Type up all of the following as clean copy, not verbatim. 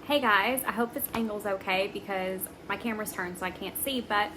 Hey guys, I hope this angle's okay because my camera's turned so I can't see, but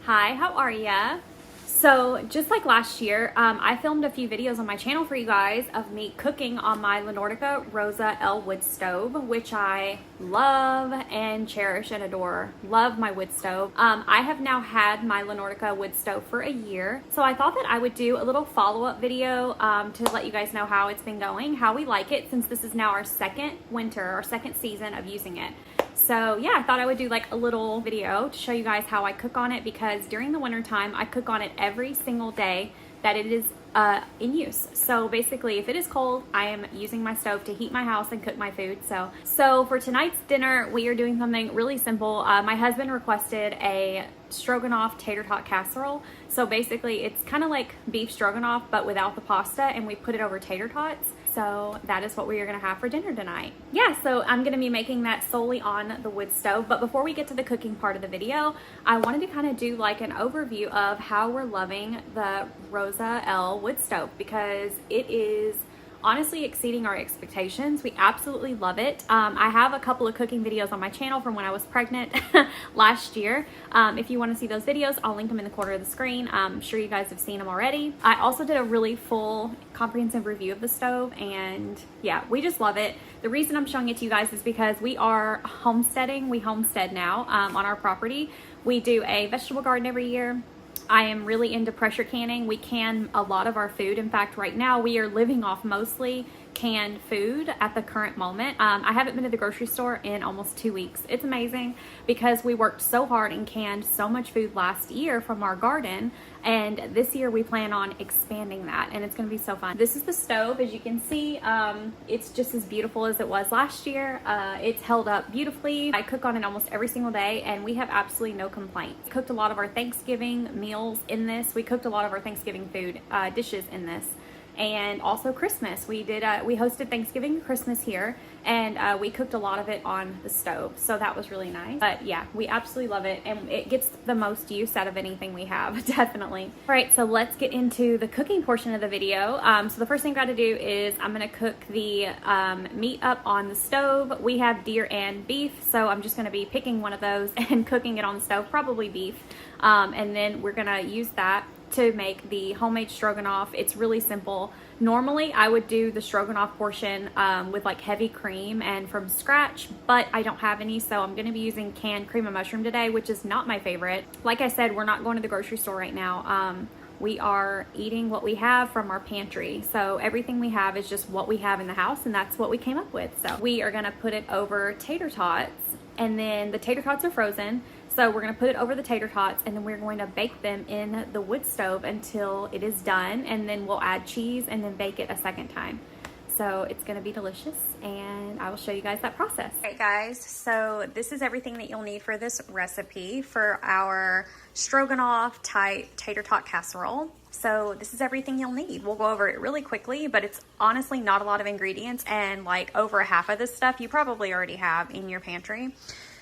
hi, how are ya? So just like last year, I filmed a few videos on my channel for you guys of me cooking on my Nordica Rosa wood stove, which I love and cherish and adore. Love my wood stove. I have now had my Nordica wood stove for a year, so I thought that I would do a little follow-up video to let you guys know how it's been going, how we like it, since this is now our second winter, our second season of using it. So yeah, I thought I would do like a little video to show you guys how I cook on it, because during the winter time I cook on it every single day that it is in use. So basically, if it is cold, I am using my stove to heat my house and cook my food. So for tonight's dinner, we are doing something really simple. My husband requested a stroganoff tater tot casserole. So basically it's kind of like beef stroganoff but without the pasta, and we put it over tater tots. So that is what we are gonna have for dinner tonight. Yeah, so I'm gonna be making that solely on the wood stove. But before we get to the cooking part of the video, I wanted to kind of do like an overview of how we're loving the Rosa wood stove, because it is honestly exceeding our expectations. We absolutely love it. I have a couple of cooking videos on my channel from when I was pregnant last year. If you want to see those videos, I'll link them in the corner of the screen. I'm sure you guys have seen them already. I also did a really full comprehensive review of the stove, and yeah, we just love it. The reason I'm showing it to you guys is because we are homesteading. We homestead now on our property. We do a vegetable garden every year. I am really into pressure canning. We can a lot of our food. In fact, right now we are living off mostly canned food at the current moment. I haven't been to the grocery store in almost 2 weeks. It's amazing because we worked so hard and canned so much food last year from our garden, and this year we plan on expanding that, and it's gonna be so fun. This is the stove. As you can see, it's just as beautiful as it was last year. It's held up beautifully. I cook on it almost every single day, and we have absolutely no complaints. We cooked a lot of our Thanksgiving meals in this. We cooked a lot of our Thanksgiving food dishes in this. And also Christmas. We hosted Thanksgiving and Christmas here, and we cooked a lot of it on the stove. So that was really nice. But yeah, we absolutely love it, and it gets the most use out of anything we have, definitely. All right, so let's get into the cooking portion of the video. So the first thing I gotta do is I'm gonna cook the meat up on the stove. We have deer and beef, so I'm just gonna be picking one of those and cooking it on the stove, probably beef. And then we're gonna use that to make the homemade stroganoff. It's really simple. Normally I would do the stroganoff portion with like heavy cream and from scratch, but I don't have any, so I'm going to be using canned cream of mushroom today, which is not my favorite. Like I said, we're not going to the grocery store right now. We are eating what we have from our pantry, so everything we have is just what we have in the house, and that's what we came up with. So we are going to put it over tater tots, and then the tater tots are frozen. So we're gonna put it over the tater tots, and then we're going to bake them in the wood stove until it is done, and then we'll add cheese and then bake it a second time. So it's gonna be delicious, and I will show you guys that process. All right guys, so this is everything that you'll need for this recipe for our stroganoff tater tot casserole. So this is everything you'll need. We'll go over it really quickly, but it's honestly not a lot of ingredients, and like over half of this stuff you probably already have in your pantry.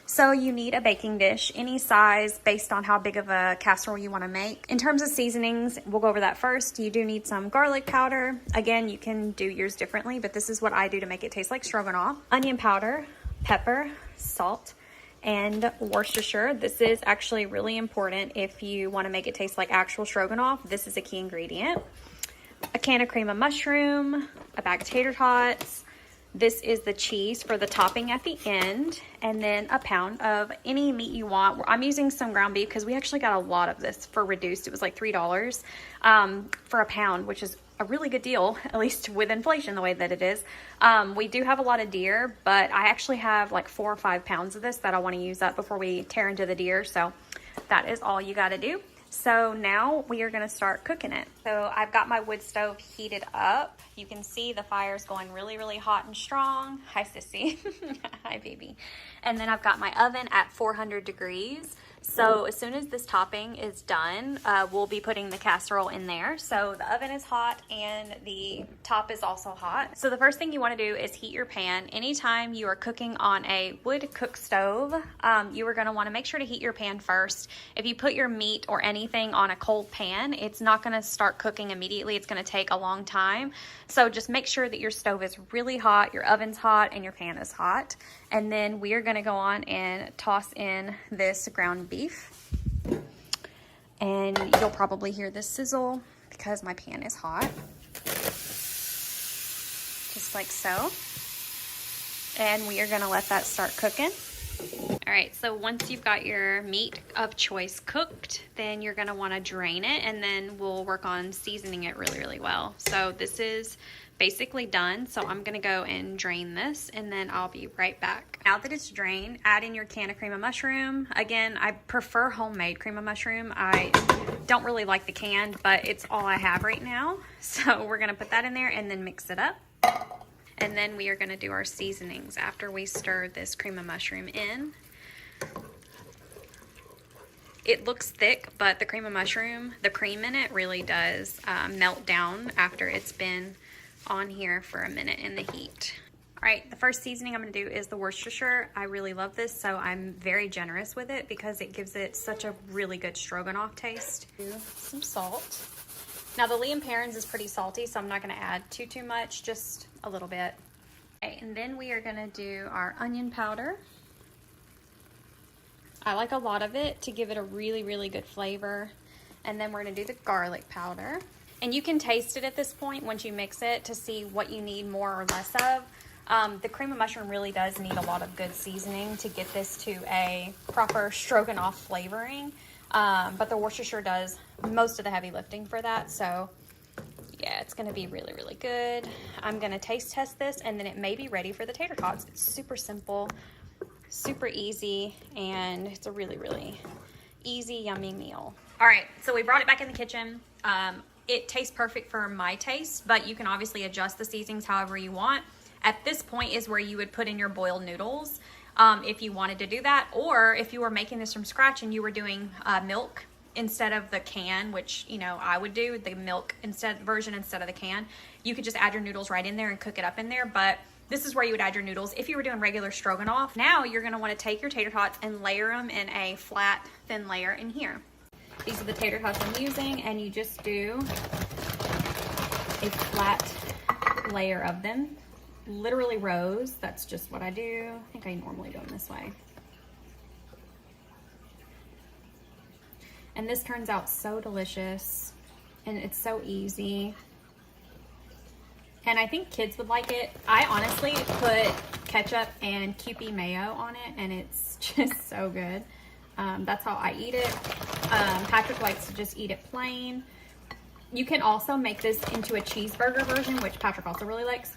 So you need a baking dish, any size based on how big of a casserole you want to make. In terms of seasonings, we'll go over that first. You do need some garlic powder. Again, you can do yours differently, but this is what I do to make it taste like stroganoff. Onion powder, pepper, salt, and Worcestershire. This is actually really important if you want to make it taste like actual stroganoff. This is a key ingredient. A can of cream of mushroom, a bag of tater tots. This is the cheese for the topping at the end, and then a pound of any meat you want. I'm using some ground beef because we actually got a lot of this for reduced. It was like $3 for a pound, which is a really good deal, at least with inflation the way that it is. We do have a lot of deer, but I actually have like 4 or 5 pounds of this that I want to use up before we tear into the deer. So that is all you got to do. So now we are gonna start cooking it. So I've got my wood stove heated up. You can see the fire's going really, really hot and strong. Hi, sissy. Hi, baby. And then I've got my oven at 400 degrees. So as soon as this topping is done, we'll be putting the casserole in there. So the oven is hot and the top is also hot. So the first thing you want to do is heat your pan. Anytime you are cooking on a wood cook stove, you are going to want to make sure to heat your pan first. If you put your meat or anything on a cold pan, it's not going to start cooking immediately. It's going to take a long time. So just make sure that your stove is really hot, your oven's hot, and your pan is hot. And then we are gonna go on and toss in this ground beef. And you'll probably hear this sizzle because my pan is hot. Just like so. And we are gonna let that start cooking. All right, so once you've got your meat of choice cooked, then you're gonna wanna drain it, and then we'll work on seasoning it really, really well. So this is basically done, so I'm gonna go and drain this, and then I'll be right back. Now that it's drained, add in your can of cream of mushroom. Again, I prefer homemade cream of mushroom. I don't really like the canned, but it's all I have right now. So we're gonna put that in there and then mix it up. And then we are gonna do our seasonings after we stir this cream of mushroom in. It looks thick, but the cream of mushroom, the cream in it really does melt down after it's been on here for a minute in the heat. All right, the first seasoning I'm gonna do is the Worcestershire. I really love this, so I'm very generous with it because it gives it such a really good stroganoff taste. Some salt. Now the Lea & Perrins is pretty salty, so I'm not gonna add too much, just a little bit. Okay, and then we are gonna do our onion powder. I like a lot of it to give it a really, really good flavor. And then we're gonna do the garlic powder. And you can taste it at this point once you mix it to see what you need more or less of. The cream of mushroom really does need a lot of good seasoning to get this to a proper stroganoff flavoring. But the Worcestershire does most of the heavy lifting for that. So yeah, it's gonna be really, really good. I'm gonna taste test this and then it may be ready for the tater tots. It's super simple, super easy, and it's a really, really easy, yummy meal. All right, so we brought it back in the kitchen. It tastes perfect for my taste, but you can obviously adjust the seasonings however you want. At this point is where you would put in your boiled noodles if you wanted to do that, or if you were making this from scratch and you were doing milk instead of the can, which, you know, I would do the milk version instead of the can. You could just add your noodles right in there and cook it up in there, but this is where you would add your noodles if you were doing regular stroganoff. Now you're gonna wanna take your tater tots and layer them in a flat, thin layer in here. These are the tater tots I'm using, and you just do a flat layer of them. Literally rows, that's just what I do. I think I normally do them this way. And this turns out so delicious, and it's so easy. And I think kids would like it. I honestly put ketchup and Kewpie mayo on it, and it's just so good. That's how I eat it. Patrick likes to just eat it plain. You can also make this into a cheeseburger version, which Patrick also really likes.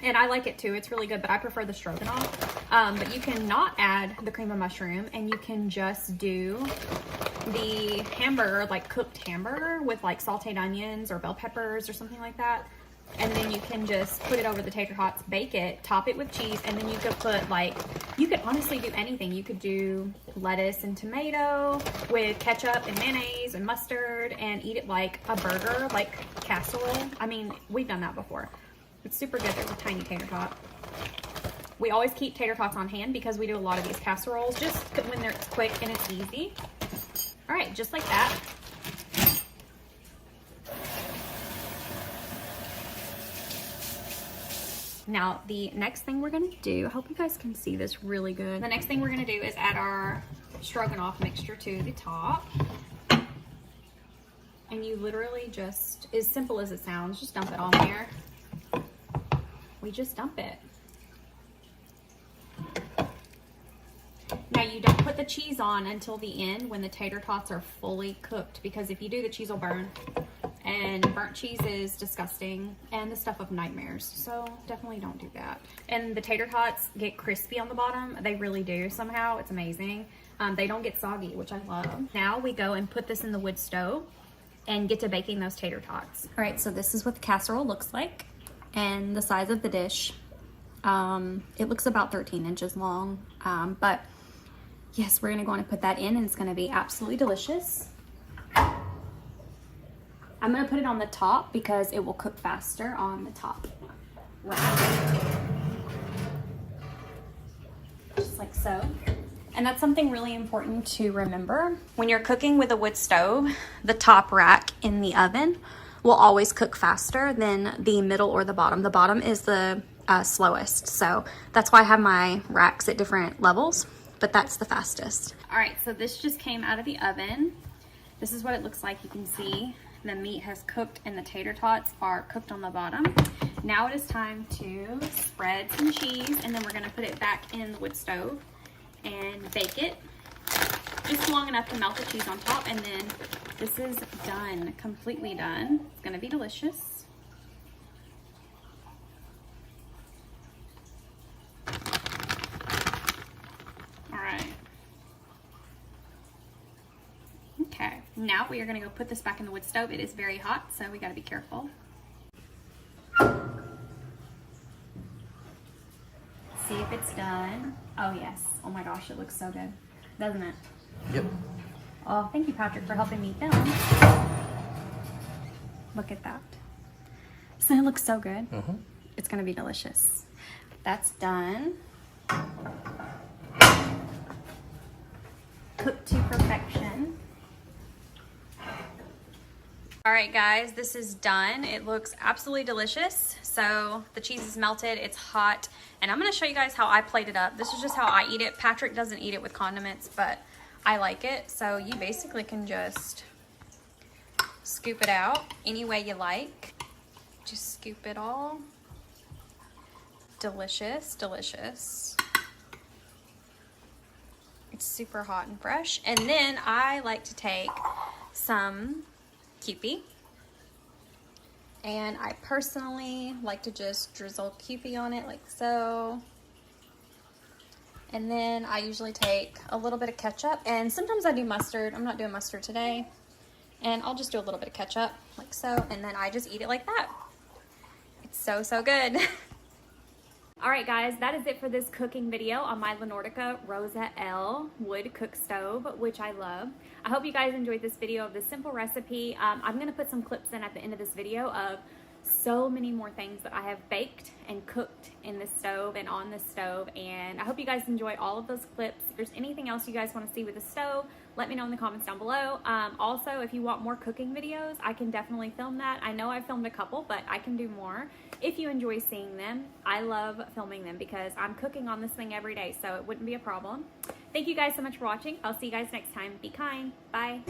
And I like it too, it's really good, but I prefer the stroganoff. But you can not add the cream of mushroom, and you can just do the hamburger, like cooked hamburger with like sauteed onions or bell peppers or something like that. And then you can just put it over the tater tots, bake it, top it with cheese, and then you could put like, you could honestly do anything. You could do lettuce and tomato with ketchup and mayonnaise and mustard and eat it like a burger, like casserole. I mean, we've done that before. It's super good. There's a tiny tater tot. We always keep tater tots on hand because we do a lot of these casseroles just when they're quick and it's easy. All right, just like that. Now, the next thing we're gonna do, I hope you guys can see this really good. The next thing we're gonna do is add our stroganoff mixture to the top. And you literally just, as simple as it sounds, just dump it on there. We just dump it. Now, you don't put the cheese on until the end when the tater tots are fully cooked, because if you do, the cheese will burn. And burnt cheese is disgusting and the stuff of nightmares, so definitely don't do that. And the tater tots get crispy on the bottom. They really do somehow. It's amazing. They don't get soggy, which I love. Now we go and put this in the wood stove and get to baking those tater tots. All right, so this is what the casserole looks like and the size of the dish. It looks about 13 inches long, but yes, we're gonna go on and put that in, and it's gonna be absolutely delicious. I'm gonna put it on the top because it will cook faster on the top rack. Just like so. And that's something really important to remember. When you're cooking with a wood stove, the top rack in the oven will always cook faster than the middle or the bottom. The bottom is the slowest. So that's why I have my racks at different levels, but that's the fastest. All right, so this just came out of the oven. This is what it looks like. You can see the meat has cooked and the tater tots are cooked on the bottom. Now it is time to spread some cheese, and then we're gonna put it back in the wood stove and bake it just long enough to melt the cheese on top, and then this is done, completely done. It's gonna be delicious. All right. Okay, now we are gonna go put this back in the wood stove. It is very hot, so we gotta be careful. See if it's done. Oh yes, oh my gosh, it looks so good, doesn't it? Yep. Oh, thank you, Patrick, for helping me film. Look at that. Doesn't it look so good? Mm-hmm. It's gonna be delicious. That's done. Cooked to perfection. All right, guys, this is done. It looks absolutely delicious. So the cheese is melted, it's hot, and I'm gonna show you guys how I plate it up. This is just how I eat it. Patrick doesn't eat it with condiments, but I like it. So you basically can just scoop it out any way you like. Just scoop it all. Delicious, delicious. It's super hot and fresh. And then I like to take some Kewpie, and I personally like to just drizzle Kewpie on it like so. And then I usually take a little bit of ketchup, and sometimes I do mustard. I'm not doing mustard today, and I'll just do a little bit of ketchup like so, and then I just eat it like that. It's so, so good. All right, guys, that is it for this cooking video on my Nordica Rosa L wood cook stove, which I love. I hope you guys enjoyed this video of this simple recipe. I'm gonna put some clips in at the end of this video of so many more things that I have baked and cooked in this stove and on this stove, and I hope you guys enjoy all of those clips. If there's anything else you guys want to see with the stove, let me know in the comments down below. Also, if you want more cooking videos, I can definitely film that. I know I've filmed a couple, but I can do more if you enjoy seeing them. I love filming them because I'm cooking on this thing every day, so it wouldn't be a problem. Thank you guys so much for watching. I'll see you guys next time. Be kind. Bye.